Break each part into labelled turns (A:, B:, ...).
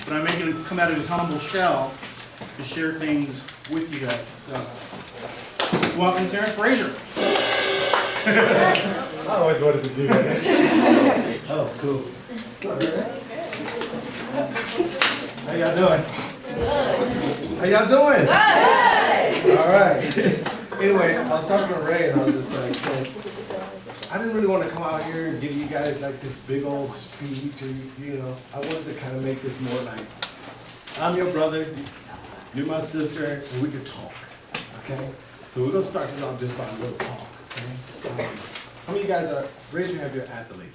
A: but I'm making him come out of his humble shell to share things with you guys. So, welcome, Terrance Frazier.
B: I always wanted to do that. That was cool. How y'all doing? Good. How y'all doing? Good. All right. Anyway, I was talking to Ray and I was just like saying, I didn't really want to come out here and give you guys like this big old speech, or, you know, I wanted to kind of make this more like, I'm your brother, you're my sister, and we can talk, okay? So we're going to start this off just by a little talk, okay? How many of you guys are, raise your hand if you're an athlete.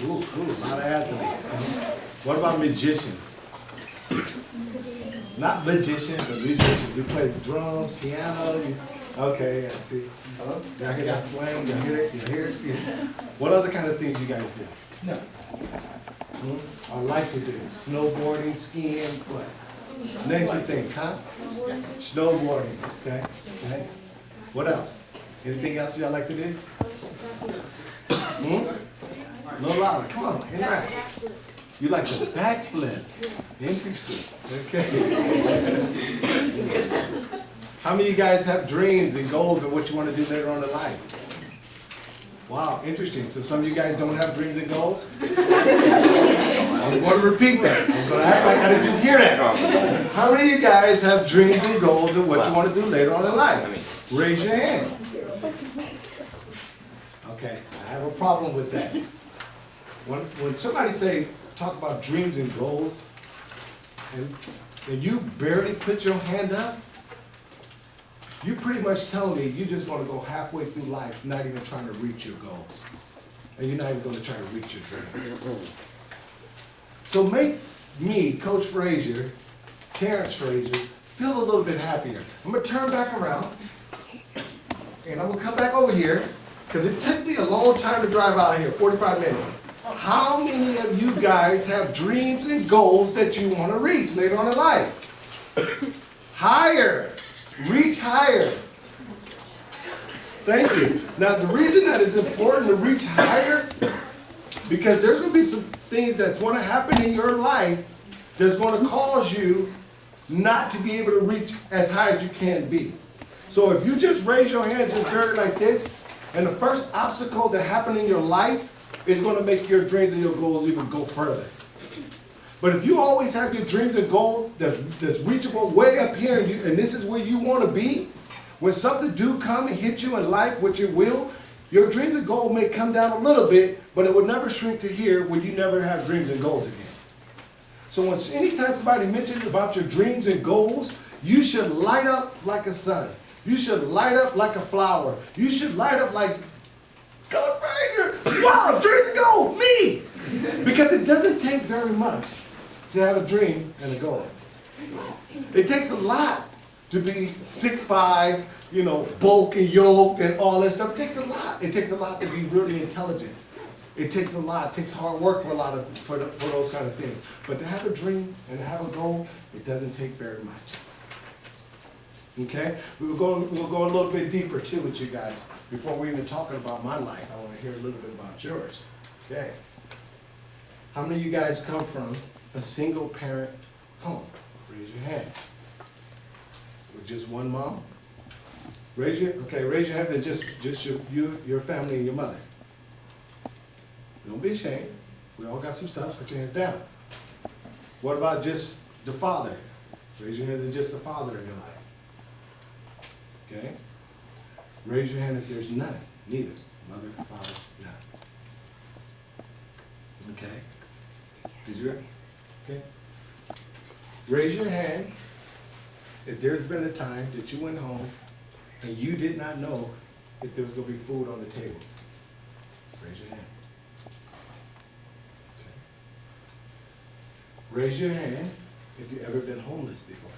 B: Ooh, a lot of athletes. What about magicians? Not magicians, but musicians. You play drums, piano, okay, I see. Y'all hear that slang? Y'all hear it? You hear it? Yeah. What other kind of things you guys do? No. I like to do. Snowboarding, skiing, what? Name some things, huh? Snowboarding, okay? Okay. What else? Anything else y'all like to do? A little louder, come on, interact. You like to backflip. Interesting. Okay. How many of you guys have dreams and goals of what you want to do later on in life? Wow, interesting. So some of you guys don't have dreams and goals? I'm going to repeat that. I'm going to act like I didn't just hear that. How many of you guys have dreams and goals of what you want to do later on in life? Raise your hand. Okay, I have a problem with that. When somebody talk about dreams and goals, and you barely put your hand up, you pretty much telling me you just want to go halfway through life not even trying to reach your goals. And you're not even going to try to reach your dreams. So make me, Coach Frazier, Terrance Frazier, feel a little bit happier. I'm going to turn back around, and I'm going to come back over here, because it took me a long time to drive out of here, 45 minutes. How many of you guys have dreams and goals that you want to reach later on in life? Higher. Reach higher. Thank you. Now, the reason that it's important to reach higher, because there's going to be some things that's going to happen in your life that's going to cause you not to be able to reach as high as you can be. So if you just raise your hand just barely like this, and the first obstacle that happened in your life is going to make your dreams and your goals even go further. But if you always have your dreams and goals that's reachable way up here, and this is where you want to be, when something do come and hit you in life, which it will, your dreams and goals may come down a little bit, but it will never shrink to here when you never have dreams and goals again. So when anytime somebody mentions about your dreams and goals, you should light up like a sun. You should light up like a flower. You should light up like, God, Frazier, wow, dreams and goals, me! Because it doesn't take very much to have a dream and a goal. It takes a lot to be 6'5", you know, bulk and yoked and all that stuff. It takes a lot. It takes a lot to be really intelligent. It takes a lot. It takes hard work for those kind of things. But to have a dream and have a goal, it doesn't take very much. Okay? We'll go a little bit deeper too with you guys. Before we even talking about my life, I want to hear a little bit about yours. Okay? How many of you guys come from a single parent home? Raise your hand. With just one mom? Raise your hand. That's just your family and your mother. Don't be ashamed. We all got some stuff. Put your hands down. What about just the father? Raise your hand. That's just the father in your life. Okay. Raise your hand if there's none. Neither. Mother, father, none. Okay. Did you? Okay. Raise your hand if there's been a time that you went home and you did not know if there was going to be food on the table. Raise your hand. Okay. Raise your hand if you've ever been homeless before.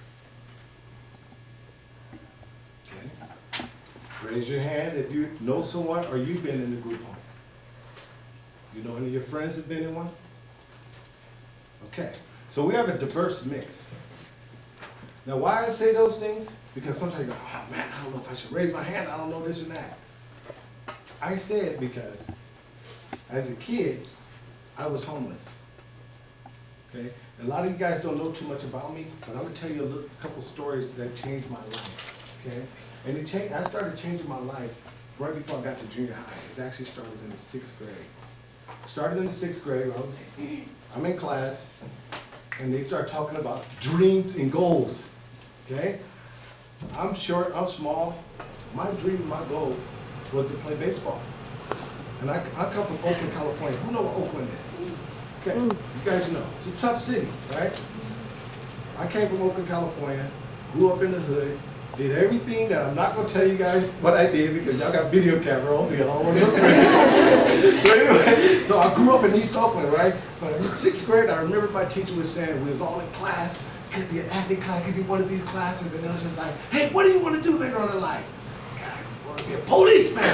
B: Okay. Raise your hand if you know someone or you've been in a group home. You know any of your friends have been in one? Okay. So we have a diverse mix. Now, why I say those things? Because sometimes you go, oh man, I don't know if I should raise my hand. I don't know this and that. I say it because as a kid, I was homeless. Okay? And a lot of you guys don't know too much about me, but I'm gonna tell you a couple stories that changed my life. Okay? And I started changing my life right before I got to junior high. It actually started in the 6th grade. Started in the 6th grade. I'm in class, and they start talking about dreams and goals. Okay? I'm short, I'm small. My dream, my goal was to play baseball. And I come from Oakland, California. Who know what Oakland is? Okay, you guys know. It's a tough city, right? I came from Oakland, California, grew up in the hood, did everything that I'm not gonna tell you guys what I did because y'all got video camera on me and I don't want to look crazy. So anyway, so I grew up in East Oakland, right? But in 6th grade, I remember my teacher was saying, we was all in class, could be an acting class, could be one of these classes, and it was just like, hey, what do you want to do later on in life? God, I want to be a policeman,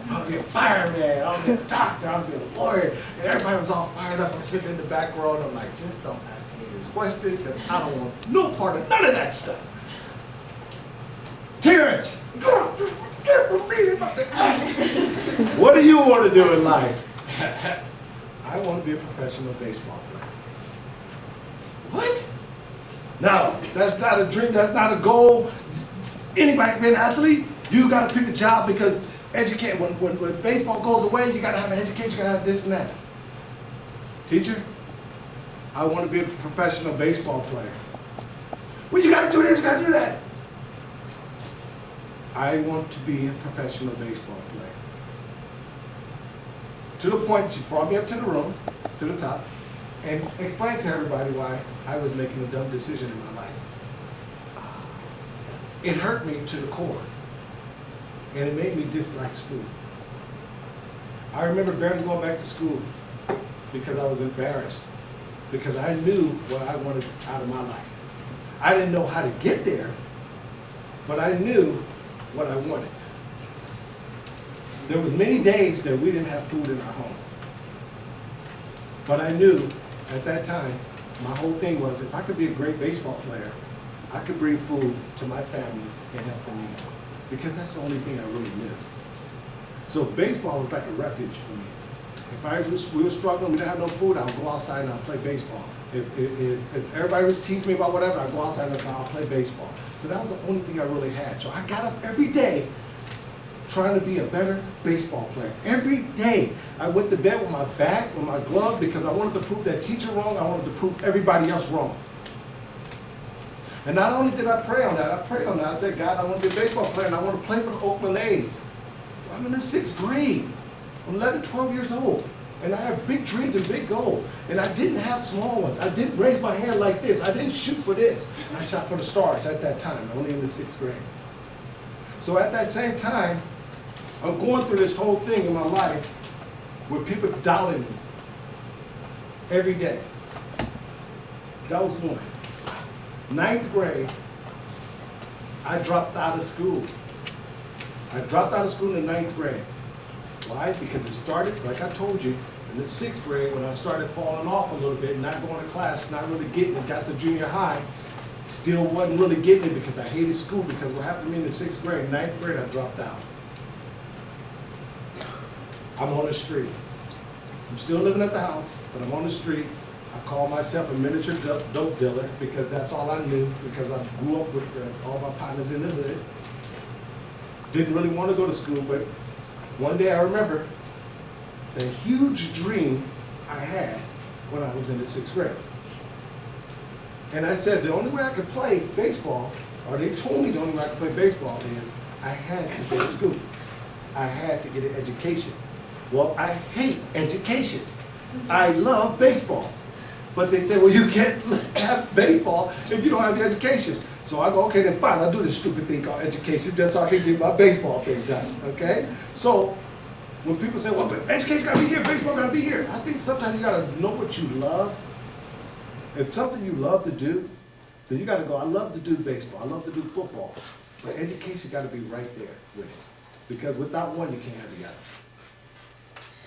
B: I want to be a fireman, I want to be a doctor, I want to be a lawyer. And everybody was all fired up. I'm sitting in the back row, and I'm like, just don't ask me this question, because I don't want no part of none of that stuff. Terrance, God, I can't believe about the question. What do you want to do in life? I want to be a professional baseball player. What? No, that's not a dream, that's not a goal. Anybody can be an athlete. You got to pick a job because when baseball goes away, you got to have an education, you got to have this and that. Teacher, I want to be a professional baseball player. Well, you got to do this, you got to do that. I want to be a professional baseball player. To the point, she brought me up to the room, to the top, and explained to everybody why I was making a dumb decision in my life. It hurt me to the core, and it made me dislike school. I remember barely going back to school because I was embarrassed, because I knew what I wanted out of my life. I didn't know how to get there, but I knew what I wanted. There was many days that we didn't have food in our home. But I knew at that time, my whole thing was if I could be a great baseball player, I could bring food to my family and help them eat. Because that's the only thing I really knew. So baseball was like a refuge for me. If we were struggling, we didn't have no food, I would go outside and I'd play baseball. If everybody was teasing me about whatever, I'd go outside and I'd play baseball. So that was the only thing I really had. So I got up every day trying to be a better baseball player. Every day I went to bed with my bat, with my glove, because I wanted to prove that teacher wrong, I wanted to prove everybody else wrong. And not only did I pray on that, I said, God, I want to be a baseball player and I want to play for the Oakland A's. I'm in the 6th grade. I'm 11, 12 years old. And I have big dreams and big goals. And I didn't have small ones. I didn't raise my hand like this. I didn't shoot for this. I shot for the stars at that time, only in the 6th grade. So at that same time, I'm going through this whole thing in my life where people doubted me every day. That was one. 9th grade, I dropped out of school. I dropped out of school in the 9th grade. Why? Because it started, like I told you, in the 6th grade when I started falling off a little bit, not going to class, not really getting it, got to junior high, still wasn't really getting it because I hated school, because what happened to me in the 6th grade, 9th grade, I dropped out. I'm on the street. I'm still living at the house, but I'm on the street. I call myself a miniature dope dealer because that's all I knew, because I grew up with all my partners in the hood. Didn't really want to go to school, but one day I remember the huge dream I had when I was in the 6th grade. And I said the only way I could play baseball, or they told me the only way I could play baseball is I had to go to school. I had to get an education. Well, I hate education. I love baseball. But they said, well, you can't have baseball if you don't have the education. So I go, okay, then fine, I'll do this stupid thing called education just so I can get my baseball thing done, okay? So when people say, well, but education gotta be here, baseball gotta be here, I think sometimes you gotta know what you love. If something you love to do, then you gotta go, I love to do baseball, I love to do football, but education gotta be right there with it. Because without one, you can't have the other.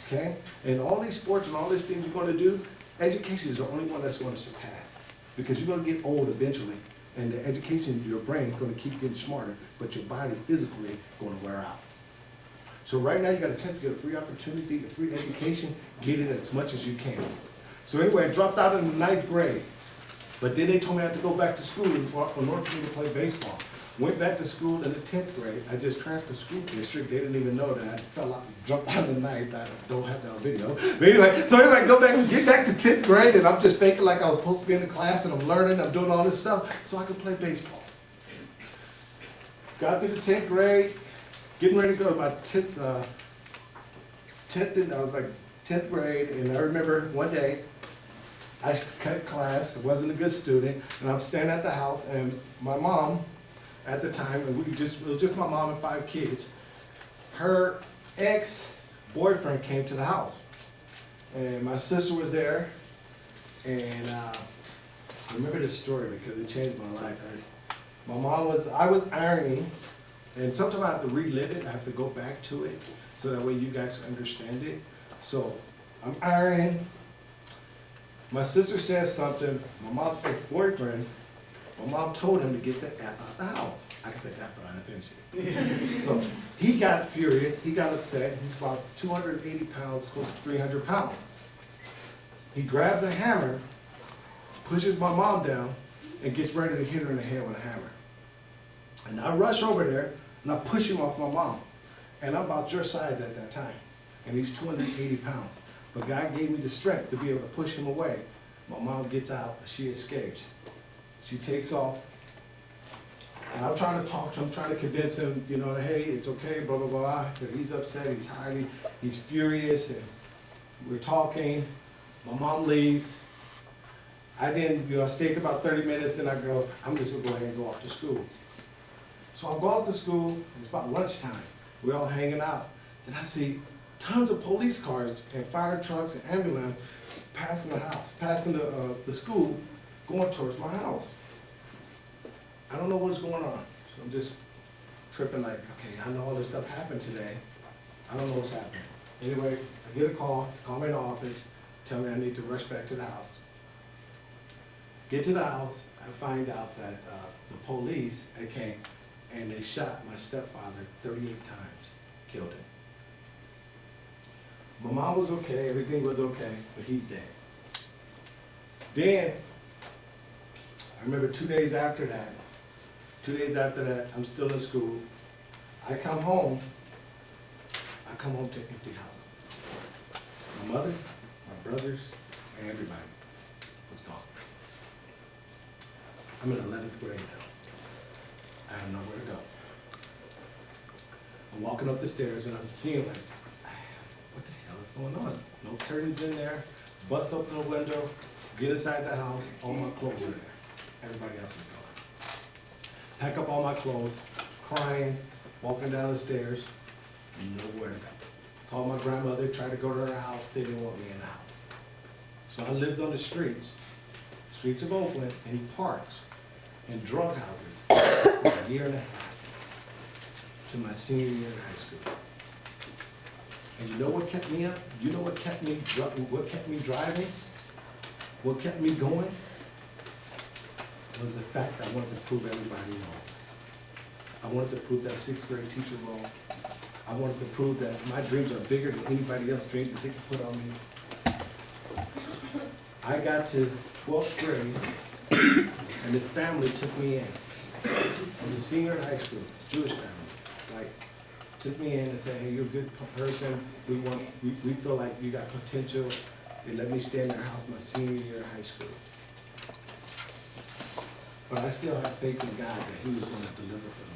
B: Okay? And all these sports and all these things you're gonna do, education is the only one that's gonna surpass. Because you're gonna get old eventually, and the education, your brain is gonna keep getting smarter, but your body physically gonna wear out. So right now you got a chance to get a free opportunity, a free education, get it as much as you can. So anyway, I dropped out in the 9th grade. But then they told me I had to go back to school in order for me to play baseball. Went back to school in the 10th grade. I just transferred school district. They didn't even know that I fell out, jumped out in the 9th. I don't have that on video. But anyway, so I go back and get back to 10th grade, and I'm just thinking like I was supposed to be in the class, and I'm learning, I'm doing all this stuff, so I could play baseball. Got through the 10th grade, getting ready to go to my 10th, I was like 10th grade, and I remember one day, I cut class, I wasn't a good student, and I'm standing at the house, and my mom, at the time, and it was just my mom and 5 kids, her ex-boyfriend came to the house. And my sister was there, and I remember this story because it changed my life. I was ironing, and sometimes I have to relive it, I have to go back to it, so that way you guys understand it. So, I'm ironing. My sister says something, my mom's ex-boyfriend, my mom told him to get the F out the house. I can say F, but I didn't finish it. So he got furious, he got upset. He's about 280 pounds, close to 300 pounds. He grabs a hammer, pushes my mom down, and gets ready to hit her in the head with a hammer. And I rush over there, and I push him off my mom. And I'm about your size at that time. And he's 280 pounds. But God gave me the strength to be able to push him away. My mom gets out, she escapes. She takes off. And I'm trying to talk to him, trying to convince him, you know, hey, it's okay, blah, blah, blah. But he's upset, he's furious, and we're talking. My mom leaves. I stayed about 30 minutes, then I go, I'm just gonna go ahead and go off to school. So I go off to school, it's about lunchtime. We're all hanging out. Then I see tons of police cars and fire trucks and ambulance passing the house, passing the school, going towards my house. I don't know what's going on. So I'm just tripping like, okay, I know all this stuff happened today. I don't know what's happening. Anyway, I get a call me in the office, tell me I need to rush back to the house. Get to the house, I find out that the police came and they shot my stepfather 38 times, killed him. My mom was okay, everything was okay, but he's dead. Then, I remember 2 days after that, I'm still in school. I come home to an empty house. My mother, my brothers, and everybody was gone. I'm in 11th grade now. I have nowhere to go. I'm walking up the stairs and I'm seeing like, what the hell is going on? No curtains in there, bust open the window, get inside the house, all my clothes are there. Everybody else is gone. Pack up all my clothes, crying, walking down the stairs, nowhere to go. Called my grandmother, tried to go to her house, they didn't want me in the house. So I lived on the streets of Oakland, in parks, in drug houses, for a year and a half, to my senior year in high school. And you know what kept me up? You know what kept me driving? What kept me going? Was the fact that I wanted to prove everybody wrong. I wanted to prove that 6th grade teacher wrong. I wanted to prove that my dreams are bigger than anybody else's dreams that they could put on me. I got to 12th grade, and this family took me in. I was a senior in high school, Jewish family. Like, took me in and said, hey, you're a good person. We feel like you got potential. They let me stay in their house my senior year of high school. But I still have faith in God that He was going to deliver for me.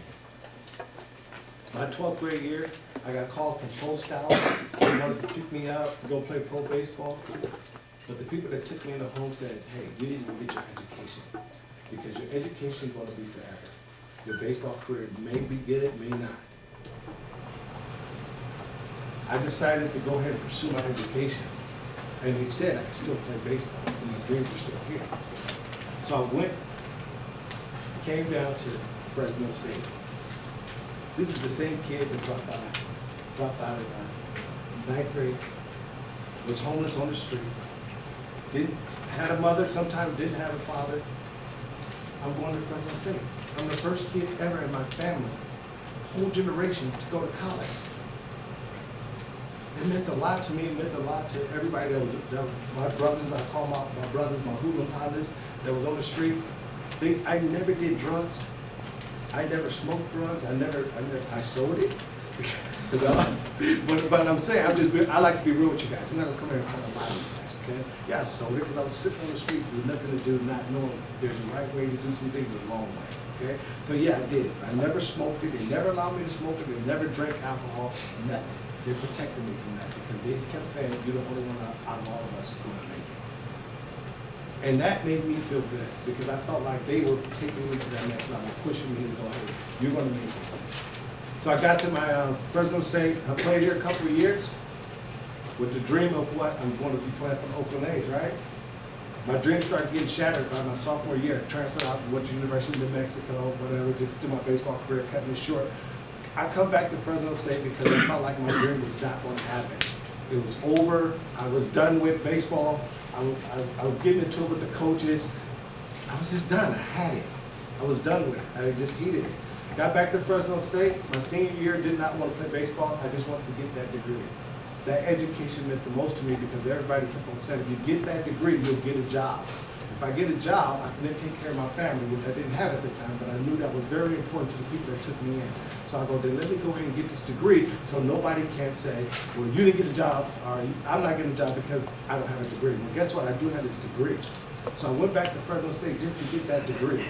B: My 12th grade year, I got called from Pro Scouts. They wanted to pick me up to go play pro baseball. But the people that took me in the home said, hey, you need to get your education. Because your education is going to be forever. Your baseball career may be good, may not. I decided to go ahead and pursue my education. And they said I could still play baseball, so my dreams were still here. So I came down to Fresno State. This is the same kid that dropped out in 9th grade, was homeless on the street, had a mother, sometimes didn't have a father. I'm going to Fresno State. I'm the first kid ever in my family, whole generation, to go to college. It meant a lot to me. It meant a lot to everybody that was my brothers. I call my brothers, my hooligan partners that was on the street. I never did drugs. I never smoked drugs. I sold it. but I'm saying, I like to be real with you guys. I'm not gonna come here and tell a lie to you guys, okay? Yeah, I sold it because I was sitting on the street with nothing to do, not knowing there's a right way to do some things and a wrong way, okay? So yeah, I did it. I never smoked it. They never allowed me to smoke it. They never drank alcohol, nothing. They protected me from that because they just kept saying, you're the only one out of all of us who's gonna make it. And that made me feel good because I felt like they were taking me to that next level, pushing me to go, hey, you're gonna make it. So I got to my Fresno State. I played here a couple of years with the dream of what I'm going to be playing for the Oakland A's, right? My dream started getting shattered by my sophomore year. Transferred out to went to University of New Mexico, whatever, just do my baseball career, cutting it short. I come back to Fresno State because I felt like my dream was not going to happen. It was over. I was done with baseball. I was getting into it with the coaches. I was just done. I had it. I was done with it. I just needed it. Got back to Fresno State. My senior year, did not want to play baseball. I just wanted to get that degree. That education meant the most to me because everybody kept on saying, if you get that degree, you'll get a job. If I get a job, I can then take care of my family, which I didn't have at the time, but I knew that was very important to the people that took me in. So I go, then let me go ahead and get this degree so nobody can say, well, you didn't get a job, or I'm not getting a job because I don't have a degree. Well, guess what? I do have this degree. So I went back to Fresno State just to get that degree.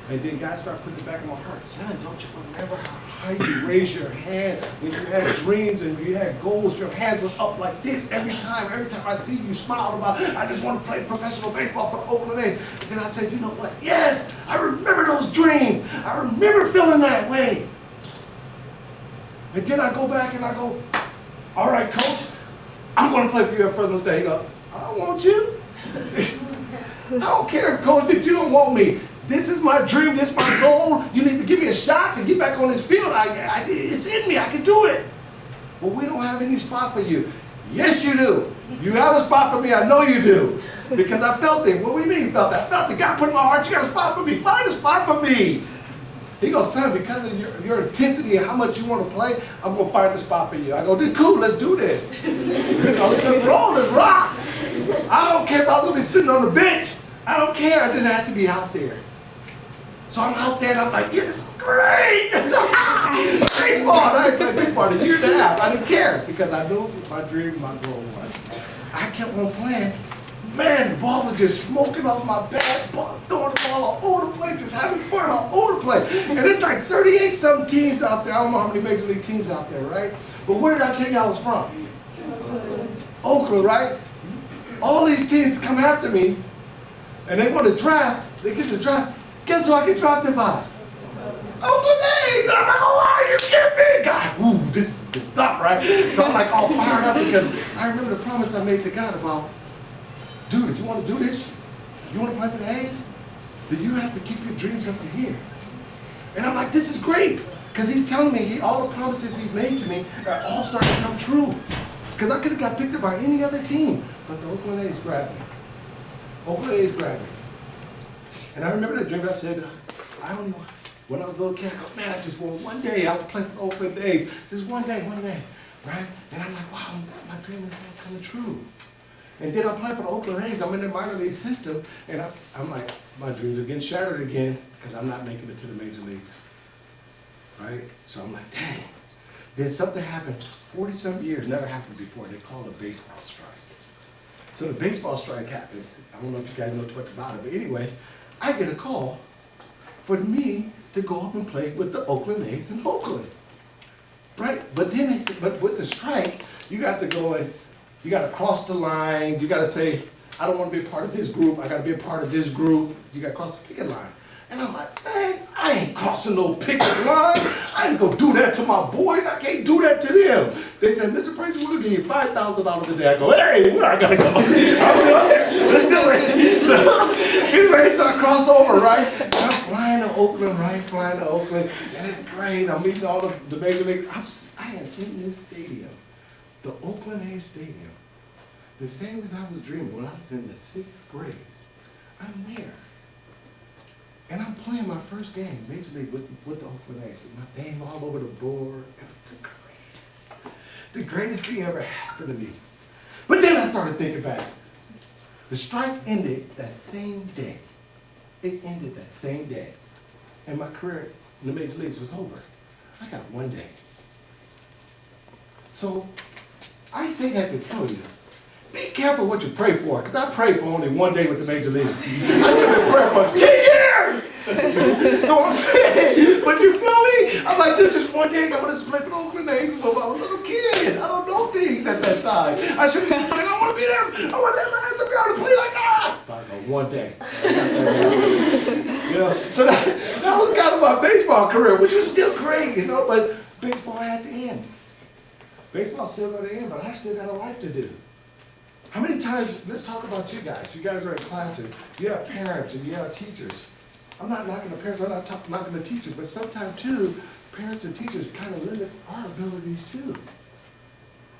B: And then God started putting it back in my heart. Son, don't you remember how high you raised your hand when you had dreams and you had goals? Your hands were up like this every time. Every time I see you smile about, I just want to play professional baseball for the Oakland A's. And then I said, you know what? Yes, I remember those dreams. I remember feeling that way. And then I go back and I go, all right, coach, I'm going to play for you at Fresno State. He goes, I don't want you. I don't care, coach, that you don't want me. This is my dream, this is my goal. You need to give me a shot to get back on this field. It's in me, I can do it. But we don't have any spot for you. Yes, you do. You have a spot for me, I know you do. Because I felt it. What do you mean you felt that? I felt it. God put in my heart, you got a spot for me. Find a spot for me. He goes, son, because of your intensity and how much you want to play, I'm going to find a spot for you. I go, then cool, let's do this. Let's roll, let's rock. I don't care if I'm going to be sitting on the bench. I don't care, I just have to be out there. So I'm out there and I'm like, yeah, this is great. Baseball, I ain't played baseball in a year and a half. I didn't care because I knew what my dream, my goal was. I kept on playing. Man, the ball was just smoking off my bat, throwing the ball all over the place, just having fun all over the place. And it's like 38-something teams out there. I don't know how many major league teams out there, right? But where did I tell you I was from? Oakland, right? All these teams come after me, and they want to draft. They get to draft. Guess who I get drafted by? Oakland A's. I'm like, oh, why are you kidding me? God, ooh, this is good stuff, right? So I'm like all fired up because I remember the promise I made to God about, dude, if you want to do this, you want to play for the A's, then you have to keep your dreams up in here. And I'm like, this is great. Because he's telling me all the promises he made to me are all starting to come true. Because I could have got picked up by any other team, but the Oakland A's grabbed me. Oakland A's grabbed me. And I remember that dream. I said, when I was a little kid, I go, man, I just want one day I would play for the Oakland A's. Just one day, right? And I'm like, wow, my dream is coming true. And then I'm playing for the Oakland A's. I'm in the minor league system, and I'm like, my dreams are getting shattered again because I'm not making it to the major leagues, right? So I'm like, dang. Then something happened. 40-some years, never happened before. They call it a baseball strike. So the baseball strike happens. I don't know if you guys know too much about it, but anyway, I get a call for me to go up and play with the Oakland A's in Oakland, right? But then they said, but with the strike, you got to go and you got to cross the line. You got to say, I don't want to be a part of this group. I got to be a part of this group. You got to cross the picket line. And I'm like, man, I ain't crossing no picket line. I ain't gonna do that to my boys. I can't do that to them. They said, Mr. Frazier, we're gonna give you $5,000 a day. I go, hey, where I gotta go? I'm there. Let's do it. So anyway, so I cross over, right? And I'm flying to Oakland, right? Flying to Oakland, and it's great. I'm meeting all the major league. I am in this stadium, the Oakland A's stadium, the same as I was dreaming when I was in the 6th grade. I'm there. And I'm playing my first game, major league, with the Oakland A's. My name all over the board. It was the greatest. the greatest thing ever happened to me. But then I started thinking back. The strike ended that same day. It ended that same day. And my career in the major leagues was over. I got one day. So I say that to tell you, be careful what you pray for, because I prayed for only one day with the major leagues. I should have been praying for 10 years! So I'm saying, but you feel me? I'm like, dude, just one day I wanted to play for the Oakland A's, but I was a little kid. I don't know things at that time. I should have been saying, I want to be there. I want that last to be able to play like that. But no, one day. You know, so that was kind of my baseball career, which was still great, you know, but baseball had to end. Baseball's still going to end, but I still got a life to do. How many times, let's talk about you guys. You guys are in classes. You have parents and you have teachers. I'm not knocking the parents, I'm not knocking the teachers, but sometimes too, parents and teachers kind of limit our abilities too.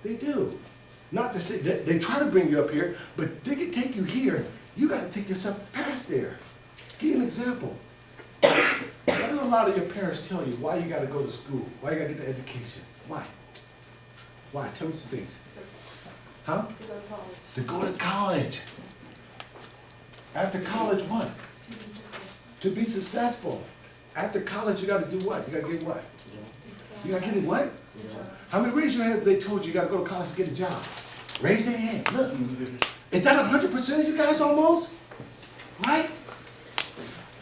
B: They do. Not to say, they try to bring you up here, but they can take you here. You got to take yourself past there. Give you an example. Why do a lot of your parents tell you why you got to go to school? Why you got to get the education? Why? Why? Tell me some things. Huh?
C: To go to college.
B: To go to college. After college, what? To be successful. After college, you got to do what? You got to get what? You got to get it what? How many raise your hand if they told you you got to go to college to get a job? Raise their hand. Look. Is that 100% of you guys almost? Right?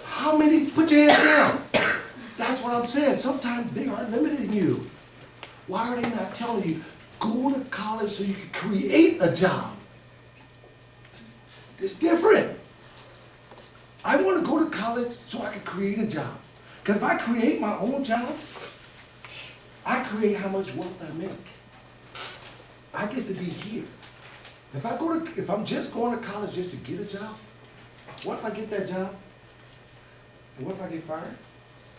B: How many? Put your hands down. That's what I'm saying. Sometimes they are limiting you. Why are they not telling you, go to college so you can create a job? It's different. I want to go to college so I can create a job. Because if I create my own job, I create how much wealth I make. I get to be here. If I'm just going to college just to get a job, what if I get that job? And what if I get fired?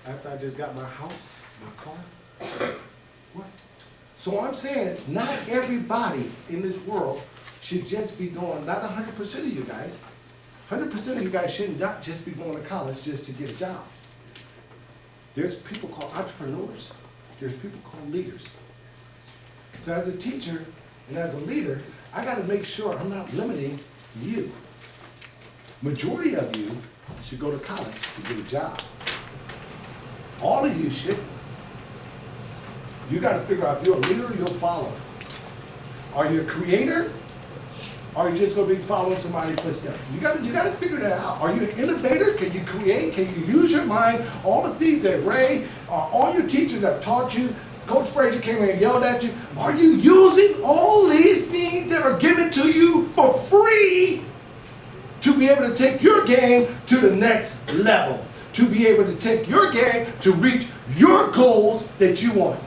B: After I just got my house, my car? What? So I'm saying, not everybody in this world should just be going, not 100% of you guys, 100% of you guys should not just be going to college just to get a job. There's people called entrepreneurs. There's people called leaders. So as a teacher and as a leader, I got to make sure I'm not limiting you. Majority of you should go to college to get a job. All of you should. You got to figure out if you're a leader or you're a follower. Are you a creator? Or are you just going to be following somebody's footsteps? You got to figure that out. Are you an innovator? Can you create? Can you use your mind? All the things that Ray, all your teachers have taught you, Coach Frazier came in and yelled at you. Are you using all these things that are given to you for free to be able to take your game to the next level? To be able to take your game to reach your goals that you want?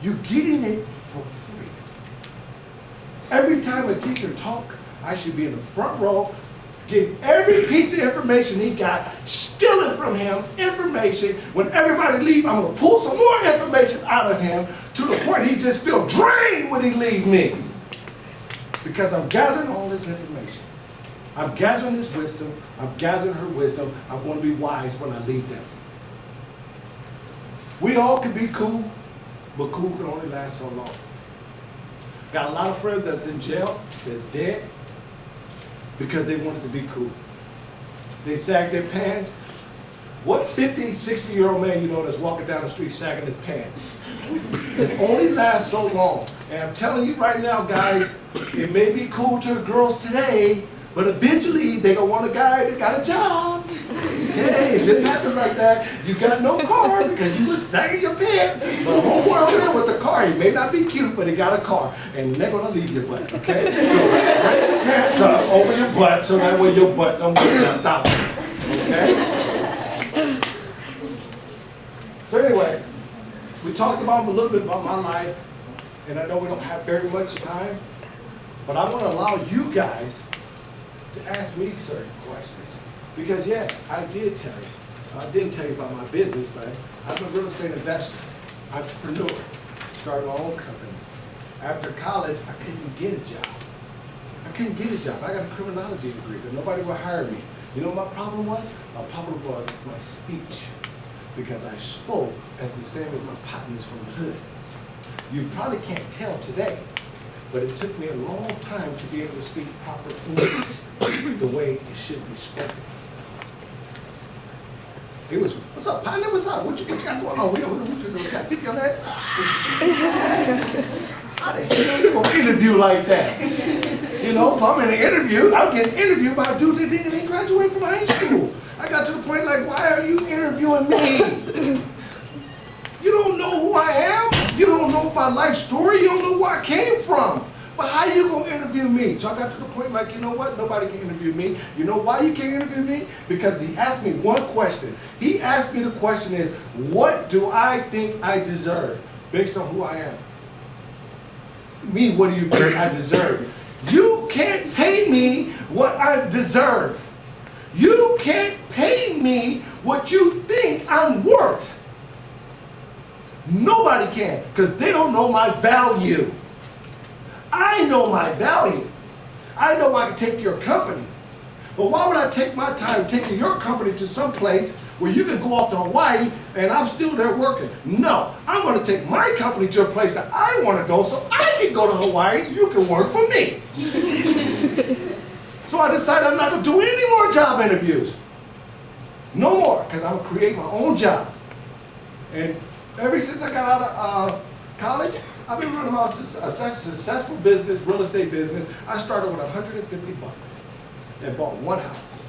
B: You're getting it for free. Every time a teacher talks, I should be in the front row, getting every piece of information he got, stealing from him information. When everybody leaves, I'm going to pull some more information out of him to the point he just feels drained when he leaves me. Because I'm gathering all this information. I'm gathering his wisdom. I'm gathering her wisdom. I'm going to be wise when I leave them. We all can be cool, but cool can only last so long. Got a lot of friends that's in jail, that's dead, because they wanted to be cool. They sagged their pants. What 50, 60-year-old man you know that's walking down the street sagging his pants? It only lasts so long. And I'm telling you right now, guys, it may be cool to the girls today, but eventually they gonna want a guy that got a job. Okay, it just happens like that. You got no car because you was sagging your pants. But homeboy over there with the car, he may not be cute, but he got a car. And they're gonna leave your butt, okay? So raise your pants up over your butt so that way your butt don't get left out. Okay? So anyway, we talked about a little bit about my life, and I know we don't have very much time, but I want to allow you guys to ask me certain questions. Because yes, I did tell you. I didn't tell you about my business, but I'm a real estate investor, entrepreneur, started my own company. After college, I couldn't get a job. I couldn't get a job. I got a criminology degree, but nobody would hire me. You know what my problem was? My problem was my speech. because I spoke as the same as my partners from the hood. You probably can't tell today, but it took me a long time to be able to speak proper English the way it should be spoken. It was, what's up, partner? What's up? What you got going on? What you doing? Got 50 on that? How the hell you gonna interview like that? You know, so I'm in an interview. I'm getting interviewed by a dude that didn't even graduate from high school. I got to the point like, why are you interviewing me? You don't know who I am. You don't know my life story. You don't know where I came from. But how you gonna interview me? So I got to the point like, you know what? Nobody can interview me. You know why you can't interview me? Because he asked me one question. He asked me the question is, what do I think I deserve based on who I am? Me, what do you think I deserve? You can't pay me what I deserve. You can't pay me what you think I'm worth. Nobody can, because they don't know my value. I know my value. I know I can take your company. But why would I take my time taking your company to some place where you can go off to Hawaii and I'm still there working? No, I'm going to take my company to a place that I want to go so I can go to Hawaii. You can work for me. So I decided I'm not going to do any more job interviews. No more, because I'm going to create my own job. And ever since I got out of college, I've been running my successful business, real estate business. I started with $150 and bought one house.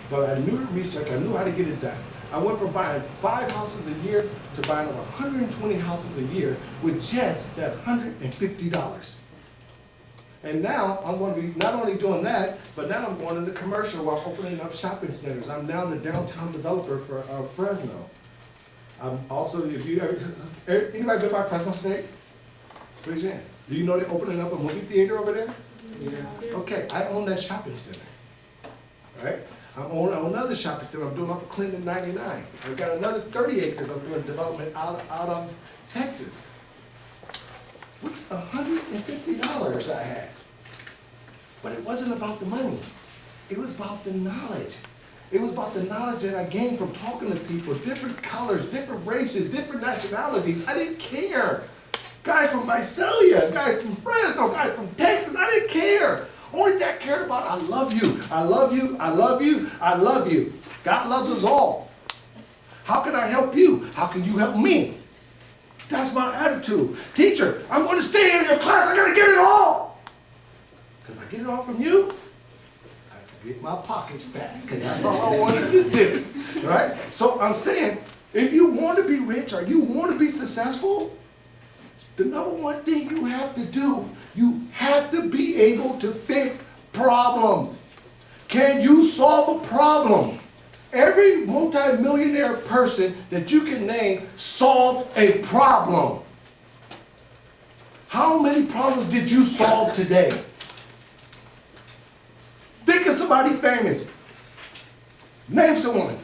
B: But I knew the research, I knew how to get it done. I went from buying 5 houses a year to buying over 120 houses a year with just that $150. And now I'm going to be not only doing that, but now I'm going into commercial while opening up shopping centers. I'm now the downtown developer for Fresno. I'm also, if you ever, anybody been by Fresno State? Raise your hand. Do you know they're opening up a movie theater over there? Yeah. Okay, I own that shopping center. All right? I own another shopping center. I'm doing off of Clinton 99. I've got another 30 acres I'm doing development out of Texas. With $150 I had. But it wasn't about the money. It was about the knowledge. It was about the knowledge that I gained from talking to people, different colors, different races, different nationalities. I didn't care. Guys from Visalia, guys from Fresno, guys from Texas, I didn't care. Only thing I cared about, I love you, I love you, I love you, I love you. God loves us all. How can I help you? How can you help me? That's my attitude. Teacher, I'm going to stay in your class, I got to get it all. Because if I get it all from you, I can get my pockets fat, because that's all I wanted to do. Right? So I'm saying, if you want to be rich or you want to be successful, the number one thing you have to do, you have to be able to fix problems. Can you solve a problem? Every multi-millionaire person that you can name solved a problem. How many problems did you solve today? Think of somebody famous. Name someone.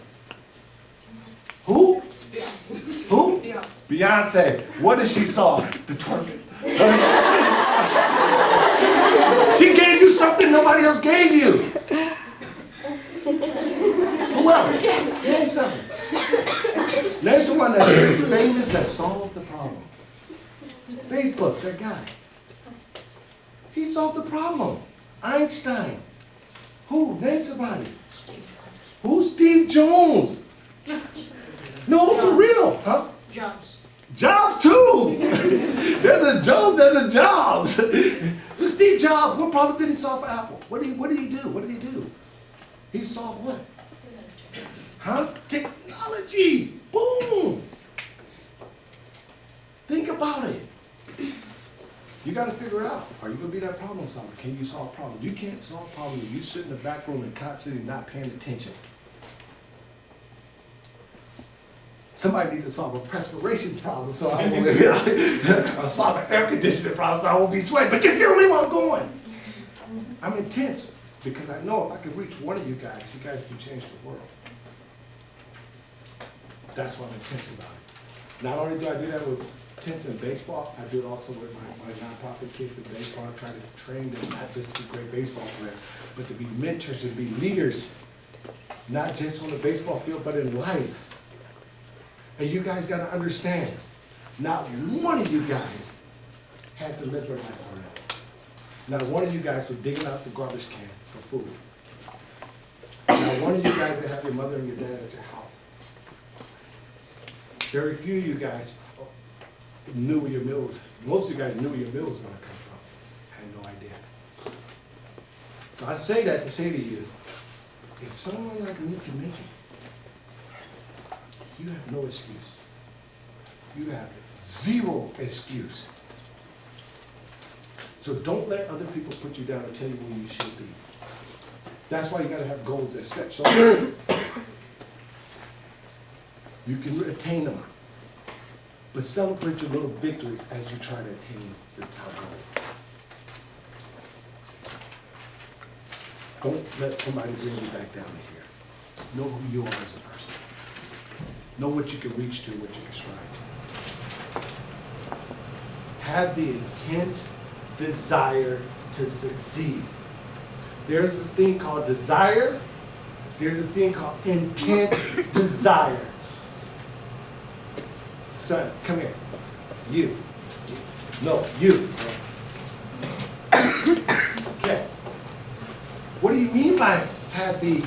B: Who? Who? Beyonce. What did she solve? The twerking. She gave you something nobody else gave you. Who else? Name something. Name someone that's famous that solved the problem. Facebook, that guy. He solved the problem. Einstein. Who? Name somebody. Who's Steve Jones? No, for real. Huh?
C: Jobs.
B: Jobs too. There's a Jones, there's a Jobs. The Steve Jobs, what problem did he solve for Apple? What did he do? What did he do? He solved what? Huh? Technology. Boom. Think about it. You got to figure it out. Are you going to be that problem solver? Can you solve problems? You can't solve problems if you sit in the back room in Cop City not paying attention. Somebody needs to solve a perspiration problem so I won't or solve an air conditioning problem so I won't be sweating. But you feel me where I'm going? I'm intense because I know if I can reach one of you guys can change the world. That's what I'm intense about it. Not only do I do that with intense in baseball, I do it also with my nonprofit kids in baseball. I try to train them not just to be great baseball players, but to be mentors and be leaders, not just on the baseball field, but in life. And you guys got to understand, not one of you guys had to live their life already. Not one of you guys was digging out the garbage can for food. Not one of you guys that have your mother and your dad at your house. Very few of you guys knew where your meal was. Most of you guys knew where your meal was going to come from. Had no idea. So I say that to say to you, if someone like me can make it, you have no excuse. You have zero excuse. So don't let other people put you down and tell you where you should be. That's why you gotta have goals that set so you can attain them. But celebrate your little victories as you try to attain your top goal. Don't let somebody bring you back down to here. Know who you are as a person. Know what you can reach to, what you can strive to. Have the intense desire to succeed. There's this thing called desire. There's a thing called intense desire. Son, come here. You. No, you. Okay. What do you mean by have the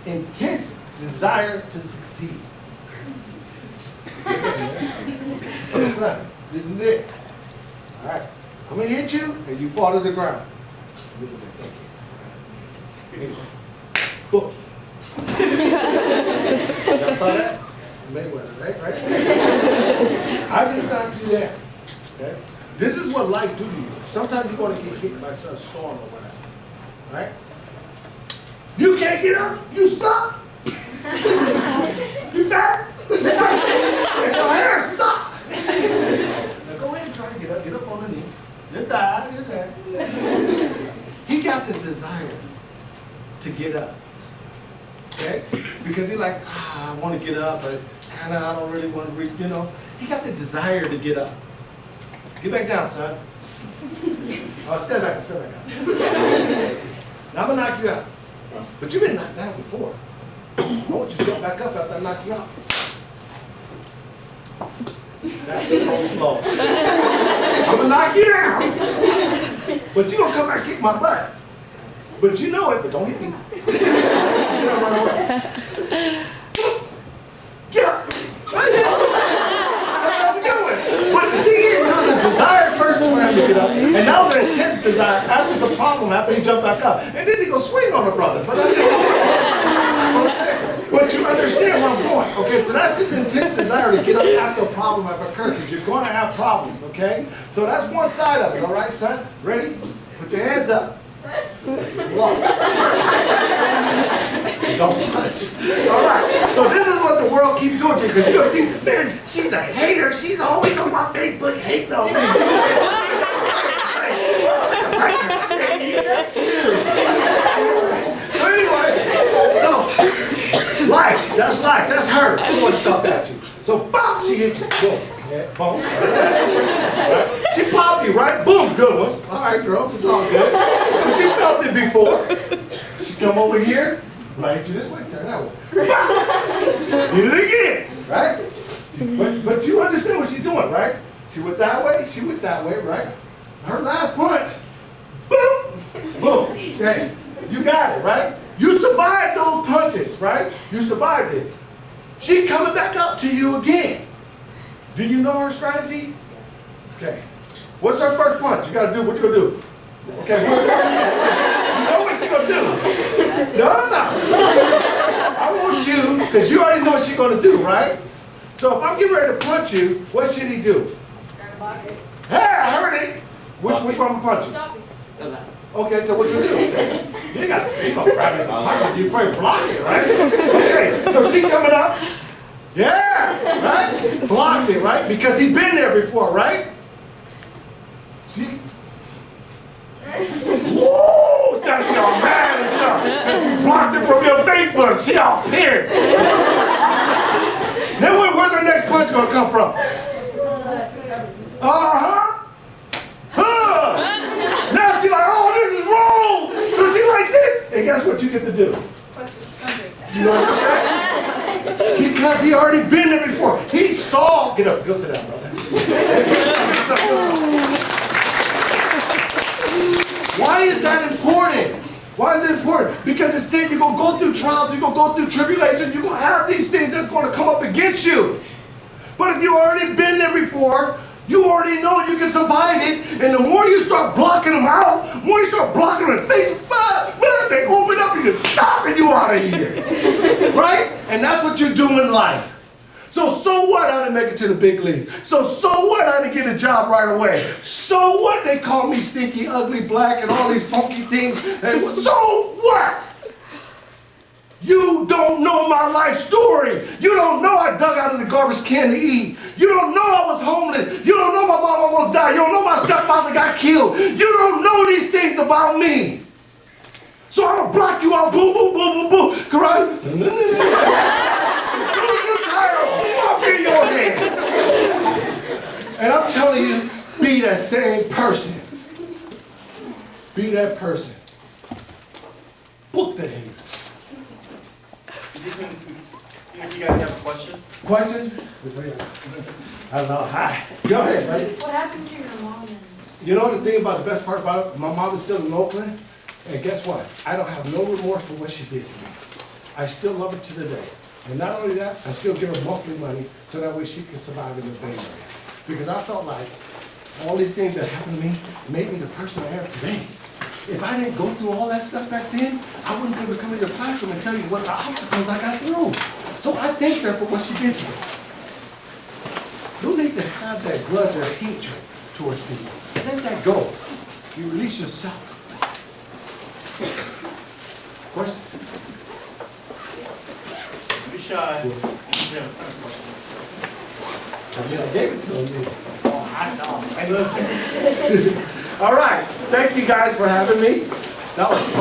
B: intense desire to succeed? Son, this is it. All right. I'm going to hit you, and you fall to the ground. Boom. Y'all saw that? Mayweather, right? I just knocked you down. Okay? This is what life do to you. Sometimes you're going to get hit by some storm or whatever. Right? You can't get up. You suck. You fat. And your hair suck. Now go ahead and try to get up. Get up on the knee. You're tired. You're tired. He got the desire to get up. Okay? Because he's like, I want to get up, but kind of I don't really want to reach, you know. He got the desire to get up. Get back down, son. Oh, step back up. Now I'm going to knock you out. But you've been knocked down before. I want you to jump back up after I knock you out. That was so slow. I'm going to knock you down. But you're going to come back and kick my butt. But you know it, but don't hit me. You don't run away. Get up. How's it going? But the thing is, there was a desire first for him to get up, and that was an intense desire. After the problem happened, he jumped back up. And then he go swing on the brother. But you understand where I'm going. Okay, so that's his intense desire to get up after a problem have occurred, because you're going to have problems, okay? So that's one side of it, all right, son? Ready? Put your hands up. Look. Don't punch it. All right. So this is what the world keeps doing to you. Because you're going to see, man, she's a hater. She's always on my Facebook hating on me. So anyway, so life, that's her throwing stuff at you. So bop, she hits you. Boom. Yeah, boom. Right. She popped you, right? Boom, good one. All right, girl, it's all good. But you felt it before. She come over here, right, hit you this way, turn that way. Bop. Did it again, right? But you understand what she's doing, right? She went that way, right? Her last punch, boom, boom. Okay, you got it, right? You survived those punches, right? You survived it. She coming back up to you again. Do you know her strategy? Okay. What's her first punch? You gotta do what you gonna do. Okay. You know what she's gonna do. No. I want you, because you already know what she's gonna do, right? So if I'm getting ready to punch you, what should he do? Hey, I heard it. Which one I'm punching?
C: Stop it.
B: Okay, so what you do? You gonna grab it and punch it. You probably block it, right? Okay, so she coming up. Yeah, right? Blocked it, right? Because he's been there before, right? She. Whoa! Now she all mad and stuff. Blocked it from your Facebook. She all pissed. Then where's her next punch gonna come from? Now she's like, oh, this is wrong. So she like this. And guess what you get to do? You understand? He Because he already been there before. He saw. Get up. Go sit down, brother. Why is that important? Why is it important? Because it said you're going to go through trials, you're going to go through tribulations, you're going to have these things that's going to come up against you. But if you've already been there before, you already know you can survive it. And the more you start blocking them out, the more you start blocking them in the face, they open up and you're stopping you out of here. Right? And that's what you do in life. So what? I didn't make it to the big league. So what? I didn't get a job right away. So what? They call me stinky, ugly, black, and all these funky things. So what? You don't know my life story. You don't know I dug out of the garbage can to eat. You don't know I was homeless. You don't know my mom almost died. You don't know my stepfather got killed. You don't know these things about me. So I'm going to block you out. Boom, boom, boom, boom, boom. Karate. As soon as you're tired, I'll be in your hand. And I'm telling you, be that same person. Be that person. Book the hate.
A: You guys have a question?
B: Questions? I don't know. Hi. Go ahead, buddy.
C: What happened to your mom?
B: You know the thing about the best part about it? My mom is still in Oakland. And guess what? I don't have no remorse for what she did to me. I still love her to the day. And not only that, I still give her monthly money so that way she can survive in the Bay Area. Because I felt like all these things that happened to me made me the person I am today. If I didn't go through all that stuff back then, I wouldn't be able to come into your classroom and tell you what the obstacles I got through. So I thank her for what she did to me. You need to have that grudge or hatred towards people. Let that go. You release yourself. Question?
A: Be shy. Yeah,
B: I gave it to him.
A: oh, I know. I love it.
B: All right. Thank you guys for having me. That was fun.